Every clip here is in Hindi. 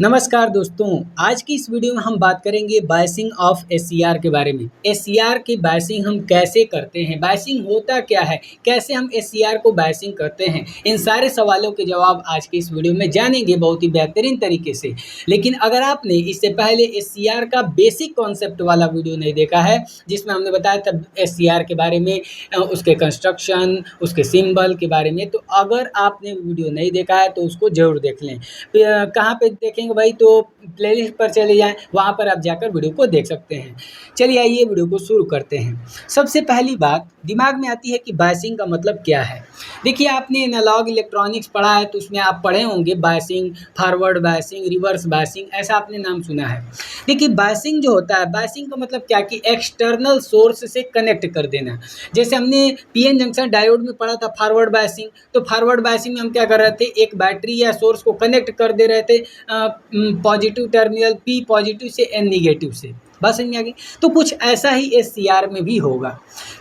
नमस्कार दोस्तों। आज की इस वीडियो में हम बात करेंगे बायसिंग ऑफ एससीआर के बारे में। एससीआर की बायसिंग हम कैसे करते हैं, बायसिंग होता क्या है, कैसे हम एससीआर को बायसिंग करते हैं, इन सारे सवालों के जवाब आज की इस वीडियो में जानेंगे बहुत ही बेहतरीन तरीके से। लेकिन अगर आपने इससे पहले एससीआर का बेसिक कॉन्सेप्ट वाला वीडियो नहीं देखा है, जिसमें हमने बताया था एससीआर के बारे में, उसके कंस्ट्रक्शन, उसके सिंबल के बारे में, तो अगर आपने वीडियो नहीं देखा है तो उसको ज़रूर देख लें। कहाँ पे देखेंगे भाई, तो प्लेलिस्ट पर चले जाएं, वहाँ पर आप जाकर वीडियो को देख सकते हैं। चलिए आइए वीडियो को शुरू करते हैं। सबसे पहली बात दिमाग में आती है कि बायसिंग का मतलब क्या है। देखिए, आपने एनालॉग इलेक्ट्रॉनिक्स पढ़ा है तो उसमें आप पढ़े होंगे biasing, forward biasing, reverse biasing, ऐसा आपने नाम सुना है। देखिए, बायसिंग जो होता है, बायसिंग का मतलब क्या कि एक्सटर्नल सोर्स से कनेक्ट कर देना। जैसे हमने पीएन जंक्शन डायोड में पढ़ा था फॉरवर्ड बायसिंग, तो फॉरवर्ड बायसिंग में हम क्या कर रहे थे, एक बैटरी या सोर्स को कनेक्ट कर दे रहे थे पॉजिटिव टर्मिनल पी पॉजिटिव से एन निगेटिव से। बात समझ में आ गई। तो कुछ ऐसा ही एससीआर में भी होगा।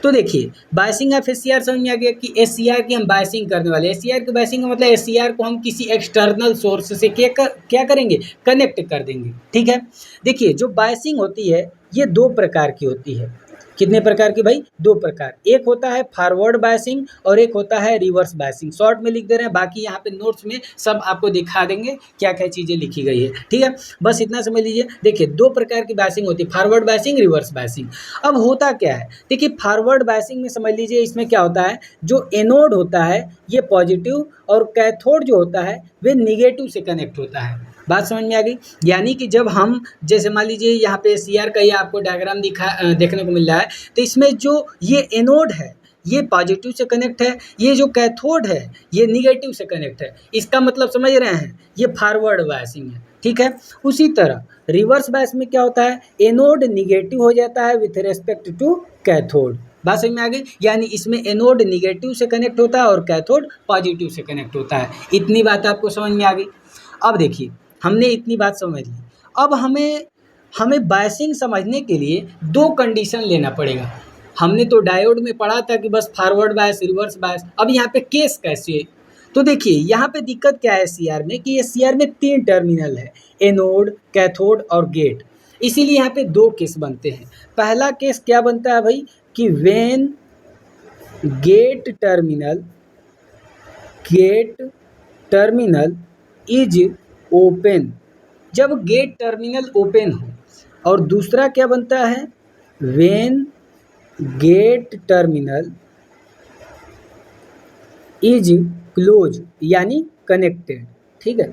तो देखिए, बायसिंग ऑफ एससीआर समझ में आ गया कि एससीआर की हम बायसिंग करने वाले। एससीआर की बायसिंग का मतलब एससीआर को हम किसी एक्सटर्नल सोर्स से क्या करेंगे, कनेक्ट कर देंगे। ठीक है। देखिए, जो बायसिंग होती है ये दो प्रकार की होती है। कितने प्रकार की भाई? दो प्रकार। एक होता है फॉरवर्ड बायसिंग और एक होता है रिवर्स बायसिंग। शॉर्ट में लिख दे रहे हैं, बाकी यहाँ पे नोट्स में सब आपको दिखा देंगे क्या क्या चीज़ें लिखी गई है। ठीक है, बस इतना समझ लीजिए। देखिए, दो प्रकार की बायसिंग होती है, फॉरवर्ड बायसिंग, रिवर्स बायसिंग। अब होता क्या है, देखिए फॉरवर्ड बायसिंग में समझ लीजिए इसमें क्या होता है, जो एनोड होता है ये पॉजिटिव और कैथोड जो होता है वे निगेटिव से कनेक्ट होता है। बात समझ में आ गई। यानी कि जब हम, जैसे मान लीजिए यहाँ पे सीआर का ये आपको डायग्राम देखने को मिल रहा है, तो इसमें जो ये एनोड है ये पॉजिटिव से कनेक्ट है, ये जो कैथोड है ये निगेटिव से कनेक्ट है। इसका मतलब समझ रहे हैं, ये फॉरवर्ड बायसिंग है। ठीक है। उसी तरह रिवर्स बायस में क्या होता है, एनोड निगेटिव हो जाता है विथ रेस्पेक्ट टू कैथोड। बात समझ में आ गई। यानी इसमें एनोड निगेटिव से कनेक्ट होता है और कैथोड पॉजिटिव से कनेक्ट होता है। इतनी बात आपको समझ में आ गई। अब देखिए, हमने इतनी बात समझ ली। अब हमें हमें बायसिंग समझने के लिए दो कंडीशन लेना पड़ेगा। हमने तो डायोड में पढ़ा था कि बस फॉरवर्ड बायस, रिवर्स बायस। अब यहाँ पे केस कैसे है, तो देखिए यहाँ पे दिक्कत क्या है सीआर में, कि ये सीआर में 3 टर्मिनल है, एनोड, कैथोड और गेट। इसीलिए यहाँ पे दो केस बनते हैं। पहला केस क्या बनता है भाई, कि when gate terminal is open, जब गेट टर्मिनल ओपन हो। और दूसरा क्या बनता है, when gate terminal is close, यानी कनेक्टेड। ठीक है,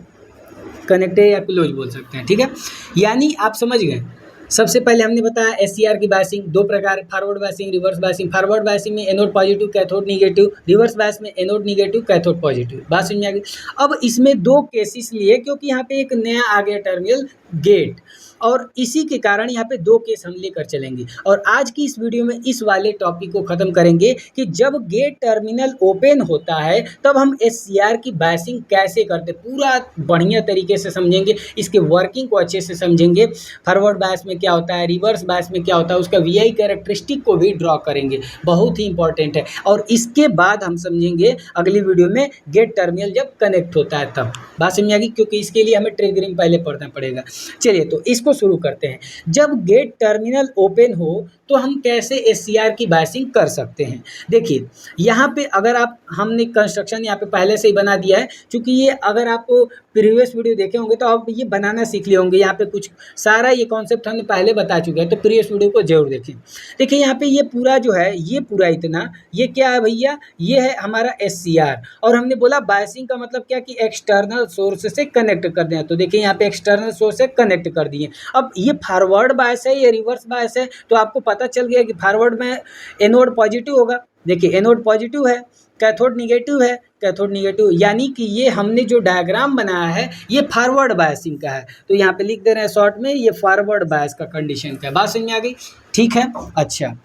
कनेक्टेड या क्लोज बोल सकते हैं। ठीक है, यानी आप समझ गए। सबसे पहले हमने बताया एससीआर की बायसिंग दो प्रकार, forward biasing, reverse biasing. Forward biasing में anode positive, cathode negative. Reverse bias में एनोड निगेटिव, कैथोड पॉजिटिव। बात समझ में आ गई। अब इसमें दो केसेस लिए, क्योंकि यहाँ पे एक नया आ गया टर्मिनल गेट, और इसी के कारण यहाँ पे दो केस हम लेकर चलेंगे। और आज की इस वीडियो में इस वाले टॉपिक को खत्म करेंगे कि जब गेट टर्मिनल ओपन होता है तब हम एससीआर की बायसिंग कैसे करते, पूरा बढ़िया तरीके से समझेंगे, इसके वर्किंग को अच्छे से समझेंगे। फॉरवर्ड बायस में क्या होता है, रिवर्स बायस में क्या होता है, उसका वीआई कैरेक्टरिस्टिक को भी ड्रॉ करेंगे, बहुत ही इंपॉर्टेंट है। और इसके बाद हम समझेंगे अगली वीडियो में गेट टर्मिनल जब कनेक्ट होता है तब। बात समझ आ गई, क्योंकि इसके लिए हमें ट्रिगरिंग पहले पढ़ना पड़ेगा। चलिए तो इसको शुरू करते हैं। जब गेट टर्मिनल ओपन हो तो हम कैसे एससीआर की बायसिंग कर सकते हैं। देखिए, यहाँ पे अगर आप, हमने कंस्ट्रक्शन यहाँ पे पहले से ही बना दिया है, क्योंकि ये अगर आप प्रीवियस वीडियो देखे होंगे तो आप ये बनाना सीख लिए होंगे। यहाँ पे कुछ सारा ये कॉन्सेप्ट हमने पहले बता चुके हैं, तो प्रीवियस वीडियो को जरूर देखें। देखिए यहाँ पे ये पूरा जो है, ये पूरा इतना, ये क्या है भैया, ये है हमारा एससीआर। और हमने बोला बायसिंग का मतलब क्या, कि एक्सटर्नल सोर्स से कनेक्ट कर दें। तो देखिए यहाँ पे एक्सटर्नल सोर्स से कनेक्ट कर दिए। अब ये फॉरवर्ड बायस है, ये रिवर्स बायस है, तो आपको पता चल गया कि फॉरवर्ड में एनोड पॉजिटिव होगा। देखिए एनोड पॉजिटिव है, कैथोड निगेटिव है, कैथोड निगेटिव, यानी कि ये हमने जो डायग्राम बनाया है ये फॉरवर्ड बायसिंग का है। तो यहाँ पे लिख दे रहे हैं शॉर्ट में, ये फॉरवर्ड बायस का कंडीशन का है। बात समझ में आ गई। ठीक है। अच्छा,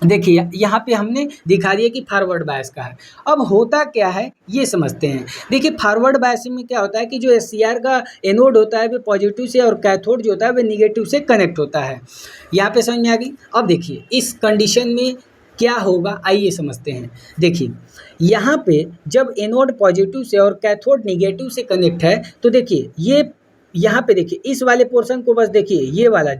देखिए यहाँ पे हमने दिखा दिया कि फॉरवर्ड बायस का है। अब होता क्या है ये समझते हैं। देखिए फॉरवर्ड बायसिंग में क्या होता है, कि जो एससीआर का एनोड होता है वो पॉजिटिव से, और कैथोड जो होता है वो निगेटिव से कनेक्ट होता है। यहाँ पे समझ में आ गई। अब देखिए इस कंडीशन में क्या होगा, आइए समझते हैं। देखिए यहाँ पे जब एनोड पॉजिटिव से और कैथोड निगेटिव से कनेक्ट है, तो देखिए ये यहाँ पे देखिए इस वाले पोर्शन को बस देखिए, ये वाला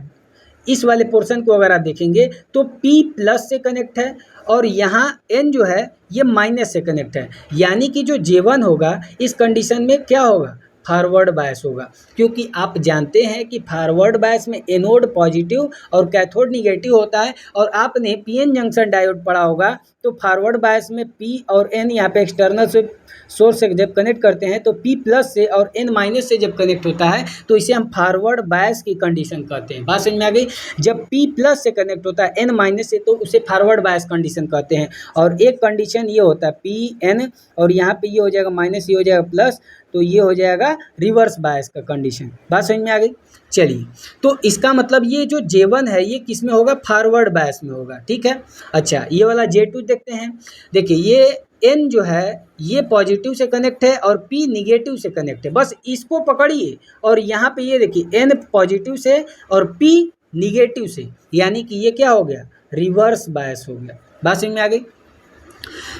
इस वाले पोर्शन को अगर आप देखेंगे तो P प्लस से कनेक्ट है और यहाँ N जो है ये माइनस से कनेक्ट है, यानी कि जो J1 होगा इस कंडीशन में क्या होगा, फॉरवर्ड बायस होगा। क्योंकि आप जानते हैं कि फॉरवर्ड बायस में एनोड पॉजिटिव और कैथोड निगेटिव होता है, और आपने पीएन जंक्शन डायोड पढ़ा होगा, तो फॉरवर्ड बायस में P और N यहाँ पे एक्सटर्नल से सोर्स से जब कनेक्ट करते हैं तो P प्लस से और N माइनस से जब कनेक्ट होता है तो इसे हम फॉरवर्ड बायस की कंडीशन कहते हैं। बात समझ में आ गई। जब P प्लस से कनेक्ट होता है N माइनस से तो उसे फॉरवर्ड बायस कंडीशन कहते हैं। और एक कंडीशन ये होता है PN, और यहाँ पे ये हो जाएगा माइनस, ये हो जाएगा प्लस, तो ये हो जाएगा रिवर्स बायस का कंडीशन। बात समझ में आ गई। चलिए, तो इसका मतलब ये जो J1 है ये किस में होगा, फॉरवर्ड बायस में होगा। ठीक है। अच्छा, ये वाला J2 देखते हैं। देखिए ये N जो है ये पॉजिटिव से कनेक्ट है और P निगेटिव से कनेक्ट है, बस इसको पकड़िए। और यहाँ पे ये देखिए N पॉजिटिव से और P निगेटिव से, यानी कि ये क्या हो गया, रिवर्स बायस हो गया। बात समझ में आ गई।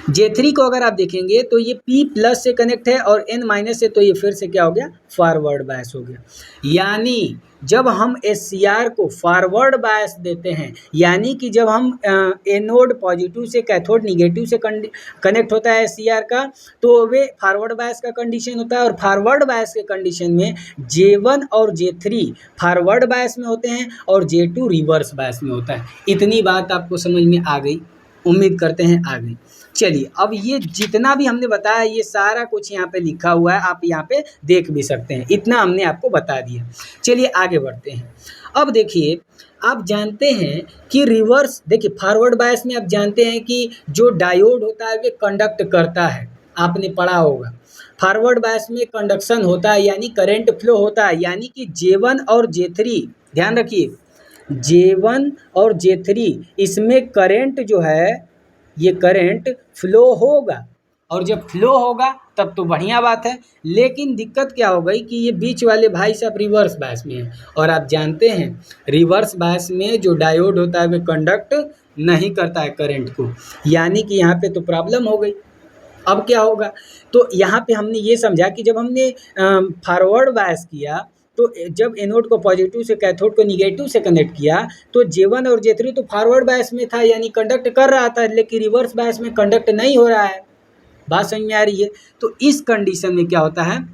J3 को अगर आप देखेंगे तो ये P प्लस से कनेक्ट है और N माइनस से, तो ये फिर से क्या हो गया, फॉरवर्ड बायस हो गया। यानी जब हम SCR को फॉरवर्ड बायस देते हैं, यानी कि जब हम एनोड पॉजिटिव से कैथोड निगेटिव से कनेक्ट होता है SCR का, तो वे फॉरवर्ड बायस का कंडीशन होता है। और फॉरवर्ड बायस के कंडीशन में J1 और J3 फॉरवर्ड बायस में होते हैं और J2 रिवर्स बायस में होता है। इतनी बात आपको समझ में आ गई, उम्मीद करते हैं आ गई। चलिए, अब ये जितना भी हमने बताया ये सारा कुछ यहाँ पे लिखा हुआ है, आप यहाँ पे देख भी सकते हैं। इतना हमने आपको बता दिया। चलिए आगे बढ़ते हैं। अब देखिए, आप जानते हैं कि रिवर्स, देखिए फॉरवर्ड बायस में आप जानते हैं कि जो डायोड होता है वे कंडक्ट करता है, आपने पढ़ा होगा। फॉरवर्ड बायस में कंडक्शन होता है, यानी करंट फ्लो होता है, यानी कि J1 और J3, ध्यान रखिए J1 और J3 इसमें करंट जो है ये करंट फ्लो होगा, और जब फ्लो होगा तब तो बढ़िया बात है। लेकिन दिक्कत क्या हो गई कि ये बीच वाले भाई साहब रिवर्स बायस में है, और आप जानते हैं रिवर्स बायस में जो डायोड होता है वो कंडक्ट नहीं करता है करंट को, यानी कि यहाँ पे तो प्रॉब्लम हो गई। अब क्या होगा, तो यहाँ पे हमने ये समझा कि जब हमने फॉरवर्ड बायस किया तो जब एनोड को पॉजिटिव से कैथोड को निगेटिव से कनेक्ट किया तो J1 और J3 तो फॉरवर्ड बायस में था, यानी कंडक्ट कर रहा था, लेकिन रिवर्स बायस में कंडक्ट नहीं हो रहा है। बात समझ में आ रही है। तो इस कंडीशन में क्या होता है,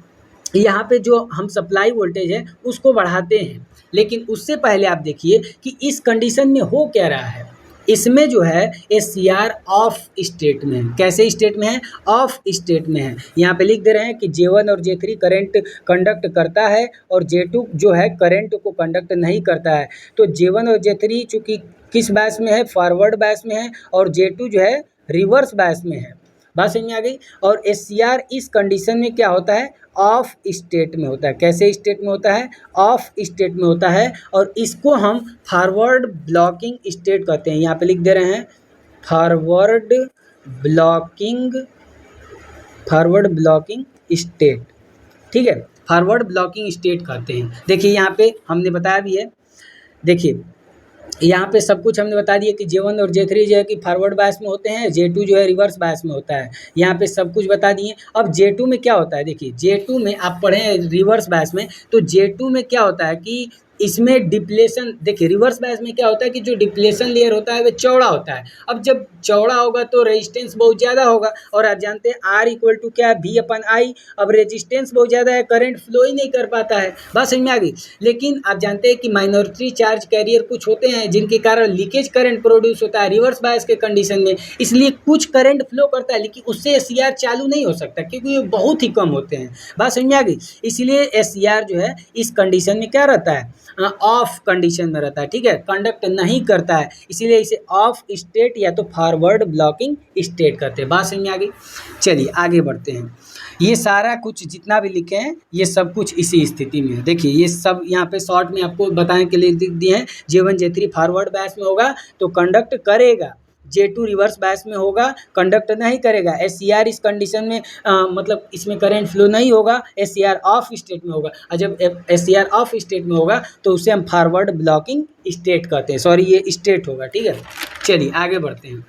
यहाँ पे जो हम सप्लाई वोल्टेज है उसको बढ़ाते हैं, लेकिन उससे पहले आप देखिए कि इस कंडीशन में हो क्या रहा है। इसमें जो है SCR ऑफ स्टेट में है। कैसे स्टेट में है, ऑफ स्टेट में है। यहाँ पे लिख दे रहे हैं कि J1 और J3 करंट कंडक्ट करता है और J2 जो है करंट को कंडक्ट नहीं करता है। तो J1 और J3 चूँकि किस बायस में है, फॉरवर्ड बायस में है, और J2 जो है रिवर्स बायस में है। बात समझ में आ गई। और SCR इस कंडीशन में क्या होता है, ऑफ स्टेट में होता है। कैसे स्टेट में होता है, ऑफ स्टेट में होता है, और इसको हम फॉरवर्ड ब्लॉकिंग स्टेट कहते हैं। यहाँ पे लिख दे रहे हैं फॉरवर्ड ब्लॉकिंग स्टेट। ठीक है, फॉरवर्ड ब्लॉकिंग स्टेट कहते हैं। देखिए यहाँ पे हमने बताया भी है, देखिए यहाँ पे सब कुछ हमने बता दिया कि J1 और J3 जो है कि फॉरवर्ड बायस में होते हैं, J2 जो है रिवर्स बायस में होता है। यहाँ पे सब कुछ बता दिए। अब J2 में क्या होता है, देखिए J2 में आप पढ़े हैं रिवर्स बायस में, तो J2 में क्या होता है कि इसमें डिप्लेशन, देखिए रिवर्स बायस में क्या होता है कि जो डिप्लेशन लेयर होता है वो चौड़ा होता है। अब जब चौड़ा होगा तो रेजिस्टेंस बहुत ज़्यादा होगा, और आप जानते हैं R इक्वल टू क्या है, V/I। अब रेजिस्टेंस बहुत ज़्यादा है, करंट फ्लो ही नहीं कर पाता है। बात समझ में आ गई। लेकिन आप जानते हैं कि माइनॉरिटी चार्ज कैरियर कुछ होते हैं जिनके कारण लीकेज करंट प्रोड्यूस होता है रिवर्स बायस के कंडीशन में, इसलिए कुछ करंट फ्लो करता है, लेकिन उससे SCR चालू नहीं हो सकता क्योंकि ये बहुत ही कम होते हैं। बात समझ में आ गई। इसलिए SCR जो है इस कंडीशन में क्या रहता है, ऑफ कंडीशन में रहता है। ठीक है, कंडक्ट नहीं करता है, इसीलिए इसे ऑफ स्टेट या तो फॉरवर्ड ब्लॉकिंग स्टेट कहते हैं। बात समझ में आ गई। चलिए आगे बढ़ते हैं। ये सारा कुछ जितना भी लिखे हैं ये सब कुछ इसी स्थिति में है। देखिए ये सब यहाँ पे शॉर्ट में आपको बताने के लिए लिख दिए हैं। J1 J3 फॉरवर्ड बायस में होगा तो कंडक्ट करेगा, J2 रिवर्स बायस में होगा कंडक्ट नहीं करेगा। SCR इस कंडीशन में मतलब इसमें करंट फ्लो नहीं होगा, SCR ऑफ स्टेट में होगा। और जब SCR ऑफ स्टेट में होगा तो उसे हम फॉरवर्ड ब्लॉकिंग स्टेट कहते हैं। सॉरी, ये स्टेट होगा। ठीक है, चलिए आगे बढ़ते हैं।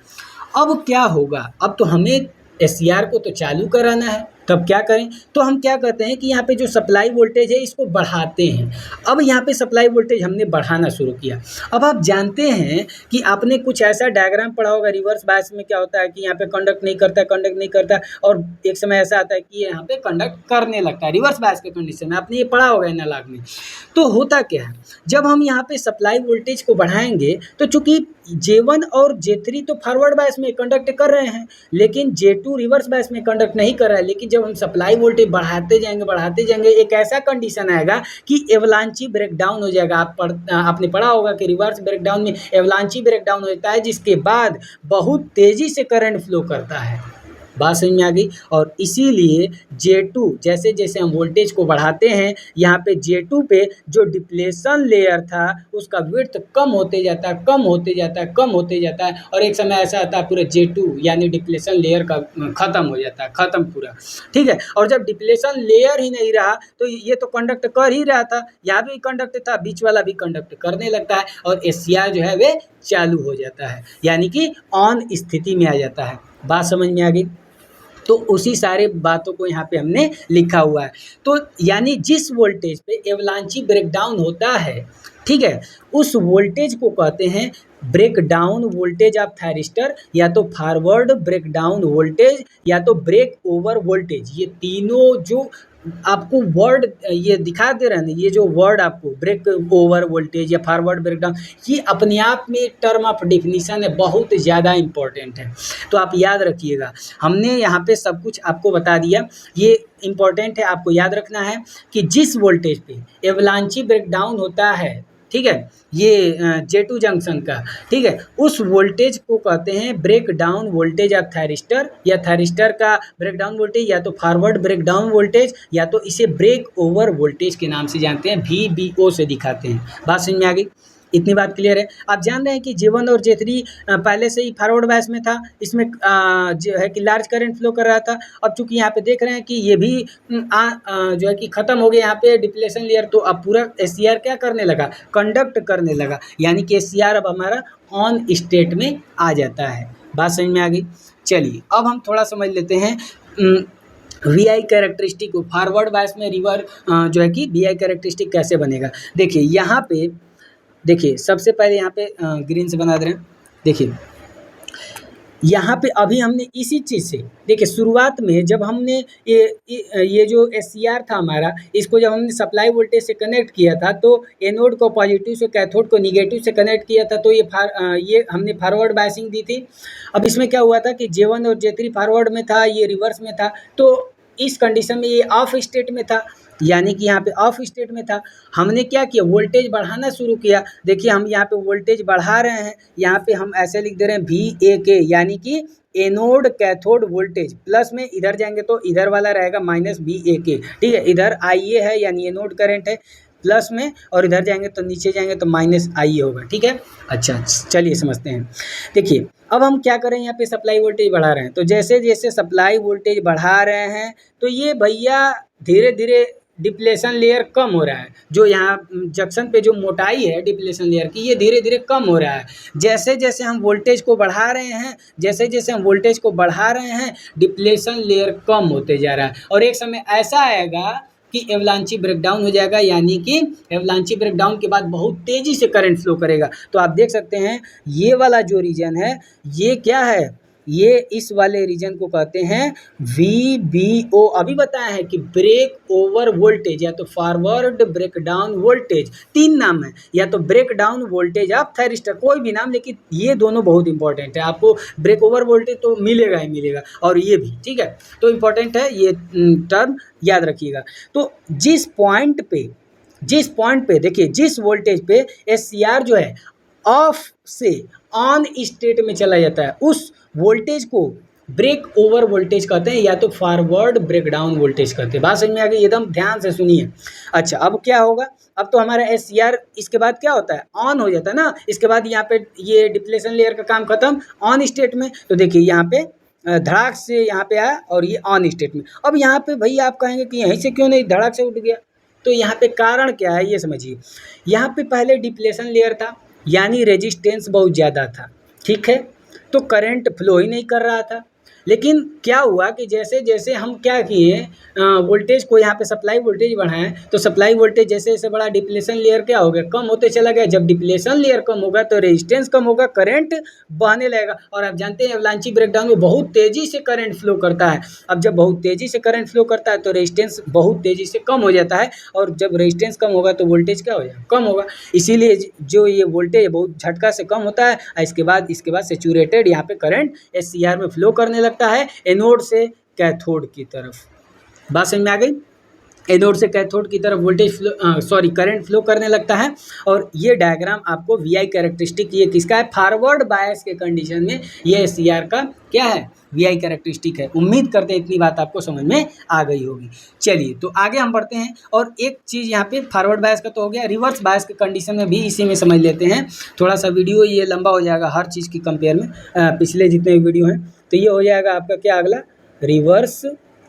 अब क्या होगा, अब तो हमें SCR को तो चालू कराना है, तब क्या करें, तो हम क्या करते हैं कि यहाँ पे जो सप्लाई वोल्टेज है इसको बढ़ाते हैं। अब यहाँ पे सप्लाई वोल्टेज हमने बढ़ाना शुरू किया। अब आप जानते हैं कि आपने कुछ ऐसा डायग्राम पढ़ा होगा, रिवर्स बायस में क्या होता है कि यहाँ पे कंडक्ट नहीं करता और एक समय ऐसा आता है कि यहाँ पे कंडक्ट करने लगता है रिवर्स बायस के कंडीशन में, आपने ये पढ़ा होगा एनालॉग में। तो होता क्या है, जब हम यहाँ पे सप्लाई वोल्टेज को बढ़ाएंगे तो चूंकि J1 और J3 तो फॉरवर्ड बायस में कंडक्ट कर रहे हैं, लेकिन J2 रिवर्स बायस में कंडक्ट नहीं कर रहा है। लेकिन जब हम सप्लाई वोल्टेज बढ़ाते जाएंगे एक ऐसा कंडीशन आएगा कि एवलांची ब्रेकडाउन हो जाएगा। आपने पढ़ा होगा कि रिवर्स ब्रेकडाउन में एवलांची ब्रेकडाउन होता है, जिसके बाद बहुत तेजी से करंट फ्लो करता है। बात समझ में आ गई। और इसीलिए J2 जैसे जैसे हम वोल्टेज को बढ़ाते हैं, यहाँ पे J2 पे जो डिप्लेशन लेयर था उसका विड्थ कम होते जाता है और एक समय ऐसा आता है पूरा J2 यानी डिप्लेशन लेयर का ख़त्म हो जाता है, ख़त्म पूरा, ठीक है। और जब डिप्लेशन लेयर ही नहीं रहा तो ये तो कंडक्ट कर ही रहा था, यहाँ भी कंडक्ट था, बीच वाला भी कंडक्ट करने लगता है और SCR जो है वे चालू हो जाता है, यानी कि ऑन स्थिति में आ जाता है। बात समझ में आ गई। तो उसी सारे बातों को यहाँ पे हमने लिखा हुआ है। तो यानी जिस वोल्टेज पे एवलांची ब्रेकडाउन होता है, ठीक है, उस वोल्टेज को कहते हैं ब्रेकडाउन वोल्टेज ऑफ थायरिस्टर, या तो फॉरवर्ड ब्रेकडाउन वोल्टेज या तो ब्रेक ओवर वोल्टेज। ये तीनों जो आपको वर्ड ये दिखा दे रहे हैं, ये जो वर्ड आपको ब्रेक ओवर वोल्टेज या फॉरवर्ड ब्रेकडाउन, ये अपने आप में एक टर्म ऑफ डिफिनीशन है, बहुत ज़्यादा इम्पोर्टेंट है। तो आप याद रखिएगा, हमने यहाँ पे सब कुछ आपको बता दिया, ये इम्पोर्टेंट है, आपको याद रखना है कि जिस वोल्टेज पे एवलांची ब्रेकडाउन होता है, ठीक है, ये J2 जंक्शन का, ठीक है, उस वोल्टेज को कहते हैं breakdown voltage of thyristor, या थायरिस्टर का ब्रेक डाउन वोल्टेज या तो फॉरवर्ड ब्रेक डाउन वोल्टेज या तो इसे ब्रेक ओवर वोल्टेज के नाम से जानते हैं, VBO से दिखाते हैं। बात समझ में आ गई, इतनी बात क्लियर है। आप जान रहे हैं कि J1 और J3 पहले से ही फॉरवर्ड बायस में था, इसमें जो है कि लार्ज करंट फ्लो कर रहा था। अब चूंकि यहाँ पे देख रहे हैं कि ये भी जो है कि ख़त्म हो गया यहाँ पे डिप्लेशन लेयर, तो अब पूरा SCR क्या करने लगा, कंडक्ट करने लगा, यानी कि SCR अब हमारा ऑन स्टेट में आ जाता है। बात समझ में आ गई। चलिए अब हम थोड़ा समझ लेते हैं VI कैरेक्टरिस्टिक को। फॉरवर्ड बायस में रिवर जो है कि VI कैरेक्टरिस्टिक कैसे बनेगा। देखिए यहाँ पे, देखिए सबसे पहले यहाँ पे ग्रीन से बना दे रहे हैं। देखिए यहाँ पे अभी हमने इसी चीज़ से, देखिए शुरुआत में जब हमने ये जो SCR था हमारा, इसको जब हमने सप्लाई वोल्टेज से कनेक्ट किया था तो एनोड को पॉजिटिव से कैथोड को निगेटिव से कनेक्ट किया था, तो ये हमने फॉरवर्ड बायसिंग दी थी। अब इसमें क्या हुआ था कि J1 और J3 फॉरवर्ड में था, ये रिवर्स में था, तो इस कंडीशन में ये ऑफ स्टेट में था, यानी कि यहाँ पे ऑफ स्टेट में था। हमने क्या किया, वोल्टेज बढ़ाना शुरू किया। देखिए हम यहाँ पे वोल्टेज बढ़ा रहे हैं, यहाँ पे हम ऐसे लिख दे रहे हैं VAK, यानी कि एनोड कैथोड वोल्टेज, प्लस में इधर जाएंगे तो इधर वाला रहेगा माइनस VAK, ठीक है। इधर IA है यानी एनोड करंट है प्लस में, और इधर जाएंगे तो नीचे जाएंगे तो माइनस IA होगा, ठीक है। अच्छा चलिए समझते हैं। देखिए अब हम क्या करें, यहाँ पे सप्लाई वोल्टेज बढ़ा रहे हैं, तो जैसे जैसे सप्लाई वोल्टेज बढ़ा रहे हैं तो ये भैया धीरे धीरे डिप्लेशन लेयर कम हो रहा है। जो यहाँ जंक्शन पे जो मोटाई है डिप्लेशन लेयर की, ये धीरे धीरे कम हो रहा है। जैसे जैसे हम वोल्टेज को बढ़ा रहे हैं डिप्लेशन लेयर कम होते जा रहा है, और एक समय ऐसा आएगा कि एवलांची ब्रेकडाउन हो जाएगा, यानी कि एवलांची ब्रेकडाउन के बाद बहुत तेज़ी से करंट फ्लो करेगा। तो आप देख सकते हैं ये वाला जो रीजन है, ये क्या है, ये इस वाले रीजन को कहते हैं VBO। अभी बताया है कि ब्रेक ओवर वोल्टेज या तो फॉरवर्ड ब्रेक डाउन वोल्टेज, तीन नाम है, या तो breakdown voltage of thyristor, कोई भी नाम, लेकिन ये दोनों बहुत इंपॉर्टेंट है। आपको ब्रेक ओवर वोल्टेज तो मिलेगा ही मिलेगा, और ये भी, ठीक है, तो इम्पॉर्टेंट है, ये टर्म याद रखिएगा। तो जिस पॉइंट पे देखिए, जिस वोल्टेज पे SCR जो है ऑफ से ऑन स्टेट में चला जाता है, उस वोल्टेज को ब्रेक ओवर वोल्टेज कहते हैं, या तो फॉरवर्ड ब्रेक डाउन वोल्टेज कहते हैं। बात समझ में आ गई, एकदम ध्यान से सुनिए। अच्छा अब क्या होगा, अब तो हमारा SCR इसके बाद क्या होता है, ऑन हो जाता है ना। इसके बाद यहाँ पे ये डिप्लेशन लेयर का काम खत्म, ऑन स्टेट में। तो देखिए यहाँ पे धड़ाक से यहाँ पे आया और ये ऑन स्टेट में। अब यहाँ पे भैया आप कहेंगे कि यहीं से क्यों नहीं धड़ाक से उठ गया, तो यहाँ पे कारण क्या है ये समझिए। यहाँ पे पहले डिप्लेशन लेयर था, यानी रेजिस्टेंस बहुत ज़्यादा था, ठीक है, तो करंट फ्लो ही नहीं कर रहा था। लेकिन क्या हुआ कि जैसे जैसे हम क्या किए, वोल्टेज को यहाँ पे सप्लाई वोल्टेज बढ़ाएं, तो सप्लाई वोल्टेज जैसे जैसे बड़ा, डिप्लेशन लेयर क्या हो गया, कम होते चला गया। जब डिप्लेशन लेयर कम होगा तो रेजिस्टेंस कम होगा, करंट बहने लगेगा। और आप जानते हैं एवलांची ब्रेकडाउन में बहुत तेजी से करंट फ्लो करता है। अब जब बहुत तेजी से करंट फ्लो करता है तो रेजिस्टेंस बहुत तेजी से कम हो जाता है, और जब रेजिस्टेंस कम होगा तो वोल्टेज क्या हो जाएगा, कम होगा। इसीलिए जो ये वोल्टेज बहुत झटका से कम होता है, इसके बाद सेचुरेटेड यहाँ पे करंट SCR में फ्लो करने लगता है एनोड से कैथोड की तरफ। बात समझ में आ गई? एनोड से कैथोड की तरफ वोल्टेज करंट फ्लो करने लगता है। और ये डायग्राम आपको VI कैरेक्टरिस्टिक, ये किसका है, फॉरवर्ड बायस के कंडीशन में ये SCR का क्या है, VI कैरेक्टरिस्टिक है। उम्मीद करते हैं इतनी बात आपको समझ में आ गई होगी। चलिए तो आगे हम बढ़ते हैं, और एक चीज़ यहाँ पे फॉरवर्ड बायस का तो हो गया, रिवर्स बायस के कंडीशन में भी इसी में समझ लेते हैं। थोड़ा सा वीडियो ये लंबा हो जाएगा हर चीज़ की कंपेयर में, पिछले जितने वीडियो हैं। तो ये हो जाएगा आपका क्या अगला, रिवर्स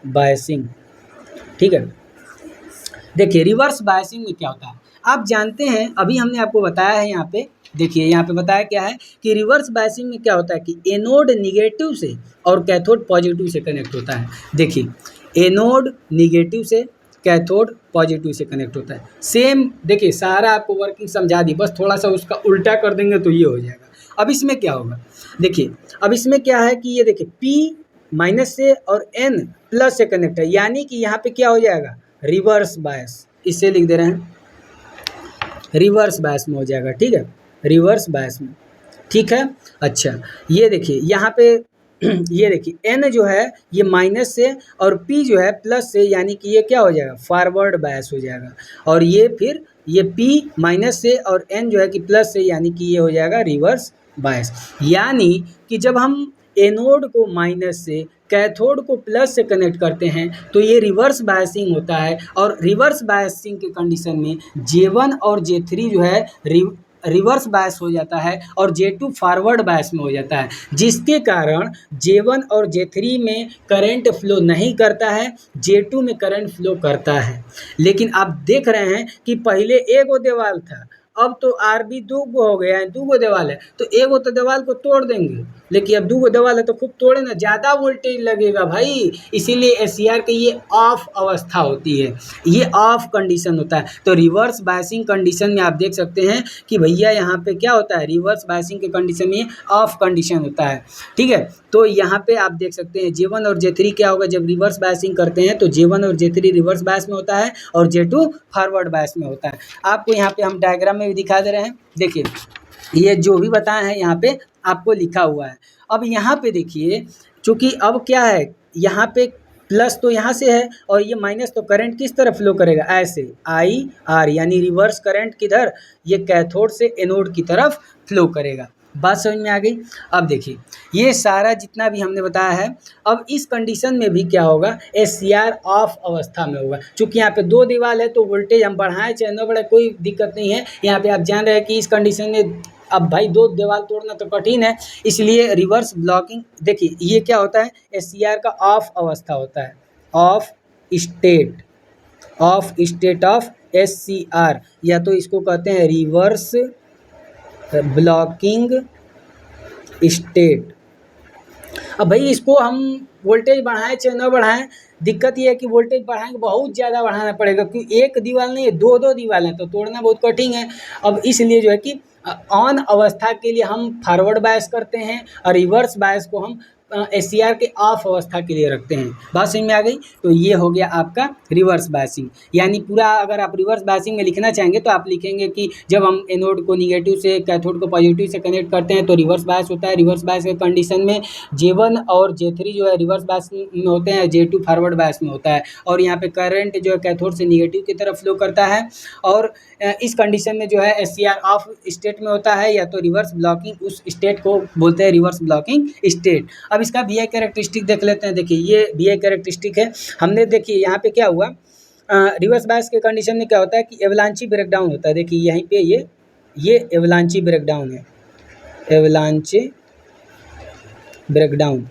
बायसिंग। ठीक है, देखिए रिवर्स बायसिंग में क्या होता है आप जानते हैं, अभी हमने आपको बताया है। यहाँ पे देखिए, यहाँ पे बताया क्या है कि रिवर्स बायसिंग में क्या होता है कि एनोड निगेटिव से और कैथोड पॉजिटिव से कनेक्ट होता है। देखिए, एनोड निगेटिव से, कैथोड पॉजिटिव से कनेक्ट होता है। सेम देखिए, सारा आपको वर्किंग समझा दी, बस थोड़ा सा उसका उल्टा कर देंगे तो ये हो जाएगा। अब इसमें क्या होगा, देखिए अब इसमें क्या है कि ये देखिए P माइनस से और N प्लस से कनेक्ट है, यानी कि यहाँ पे क्या हो जाएगा, रिवर्स बायस। इसे लिख दे रहे हैं, रिवर्स बायस में हो जाएगा। ठीक है, रिवर्स बायस में, ठीक है। अच्छा, ये देखिए यहाँ पे ये देखिए N जो है ये माइनस से और P जो है प्लस से, यानी कि ये क्या हो जाएगा, फॉरवर्ड बायस हो जाएगा। और ये फिर ये P माइनस से और N जो है कि प्लस से, यानी कि ये हो जाएगा रिवर्स बायस। यानी कि जब हम एनोड को माइनस से, कैथोड को प्लस से कनेक्ट करते हैं तो ये रिवर्स बायसिंग होता है। और रिवर्स बायसिंग के कंडीशन में J1 और J3 जो है रिवर्स बायस हो जाता है और J2 फॉरवर्ड बायस में हो जाता है, जिसके कारण J1 और J3 में करंट फ्लो नहीं करता है, J2 में करंट फ्लो करता है। लेकिन आप देख रहे हैं कि पहले एगो देवाल था, अब तो RB दो गो हो गया है, 2 गो देवाल है, तो एगो तो देवाल को तोड़ देंगे, लेकिन अब 2 गो देवाल है तो खूब तोड़े ना, ज़्यादा वोल्टेज लगेगा भाई। इसीलिए SCR की ये ऑफ अवस्था होती है, ये ऑफ कंडीशन होता है। तो रिवर्स बायसिंग कंडीशन में आप देख सकते हैं कि भैया यहाँ पे क्या होता है, रिवर्स बायसिंग के कंडीशन में ऑफ कंडीशन होता है। ठीक है, तो यहाँ पे आप देख सकते हैं J1 और J3 क्या होगा, जब रिवर्स बायसिंग करते हैं तो J1 और J3 रिवर्स बायस में होता है और J2 फॉरवर्ड बायस में होता है। आपको यहाँ पे हम डायग्राम में भी दिखा दे रहे हैं, देखिए ये जो भी बताया है यहाँ पे आपको लिखा हुआ है। अब यहाँ पे देखिए, चूंकि अब क्या है, यहाँ पे प्लस तो यहाँ से है और ये माइनस, तो करंट किस तरफ फ्लो करेगा, ऐसे IR, यानी रिवर्स करंट किधर, ये कैथोड से एनोड की तरफ फ्लो करेगा। बात समझ में आ गई? अब देखिए ये सारा जितना भी हमने बताया है, अब इस कंडीशन में भी क्या होगा, SCR ऑफ अवस्था में होगा। चूंकि यहाँ पे 2 दीवार है तो वोल्टेज हम बढ़ाएं चाहे न बढ़ाएं कोई दिक्कत नहीं है। यहाँ पे आप जान रहे हैं कि इस कंडीशन में अब भाई 2 दीवार तोड़ना तो कठिन है, इसलिए रिवर्स ब्लॉकिंग, देखिए ये क्या होता है, SCR का ऑफ अवस्था होता है, ऑफ स्टेट ऑफ SCR, या तो इसको कहते हैं रिवर्स ब्लॉकिंग स्टेट। अब भाई इसको हम वोल्टेज बढ़ाएं चाहे न बढ़ाएं, दिक्कत ये है कि वोल्टेज बढ़ाएंगे बहुत ज़्यादा बढ़ाना पड़ेगा, क्योंकि एक दीवार नहीं है, 2 दीवार है, तो तोड़ना बहुत कठिन है। अब इसलिए जो है कि ऑन अवस्था के लिए हम फॉरवर्ड बायस करते हैं और रिवर्स बायस को हम SCR के ऑफ अवस्था के लिए रखते हैं। बात समझ में आ गई? तो ये हो गया आपका रिवर्स बायसिंग। यानी पूरा अगर आप रिवर्स बायसिंग में लिखना चाहेंगे तो आप लिखेंगे कि जब हम एनोड को निगेटिव से, कैथोड को पॉजिटिव से कनेक्ट करते हैं तो रिवर्स बायस होता है। रिवर्स बायस के कंडीशन में J1 और J3 जो है रिवर्स बायस में होते हैं, J2 फॉरवर्ड बायस में होता है। और यहाँ पे करंट जो है कैथोड से निगेटिव की तरफ फ्लो करता है। और इस कंडीशन में जो है SCR ऑफ स्टेट में होता है, या तो रिवर्स ब्लॉकिंग, उस स्टेट को बोलते हैं रिवर्स ब्लॉकिंग स्टेट। अब इसका VI कैरेक्टरिस्टिक देख लेते हैं। देखिए ये VI कैरेक्टरिस्टिक है, हमने देखिए यहाँ पे क्या हुआ, रिवर्स बायस के कंडीशन में क्या होता है कि एवलांची ब्रेकडाउन होता है। देखिए यहीं पे ये एवलांची ब्रेकडाउन है, एवलांची ब्रेकडाउन,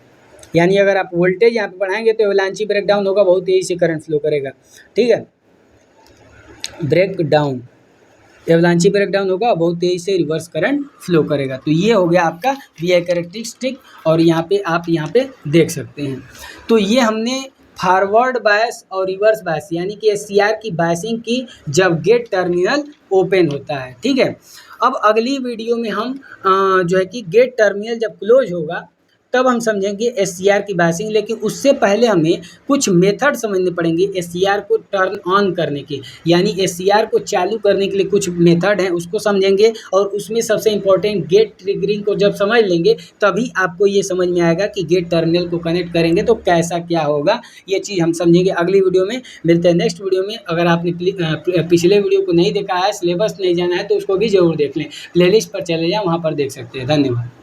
यानी अगर आप वोल्टेज यहाँ पे बढ़ाएंगे तो एवलांची ब्रेकडाउन होगा, बहुत तेजी से करंट फ्लो करेगा। ठीक है, ब्रेकडाउन एवलांची ब्रेकडाउन होगा, बहुत तेज़ी से रिवर्स करंट फ्लो करेगा। तो ये हो गया आपका VI कैरेक्टरिस्टिक, और यहाँ पे आप यहाँ पे देख सकते हैं। तो ये हमने फॉरवर्ड बायस और रिवर्स बायस यानी कि SCR की बायसिंग की जब गेट टर्मिनल ओपन होता है, ठीक है। अब अगली वीडियो में हम जो है कि गेट टर्मिनल जब क्लोज होगा तब हम समझेंगे SCR की बायसिंग, लेकिन उससे पहले हमें कुछ मेथड समझने पड़ेंगे SCR को टर्न ऑन करने के, यानी SCR को चालू करने के लिए कुछ मेथड हैं, उसको समझेंगे। और उसमें सबसे इम्पोर्टेंट गेट ट्रिगरिंग को जब समझ लेंगे तभी आपको ये समझ में आएगा कि गेट टर्मिनल को कनेक्ट करेंगे तो कैसा क्या होगा, ये चीज़ हम समझेंगे अगली वीडियो में। मिलते हैं नेक्स्ट वीडियो में। अगर आपने पिछले वीडियो को नहीं देखा है, सिलेबस नहीं जाना है, तो उसको भी ज़रूर देख लें, प्लेलिस्ट पर चले जाएँ, वहाँ पर देख सकते हैं। धन्यवाद।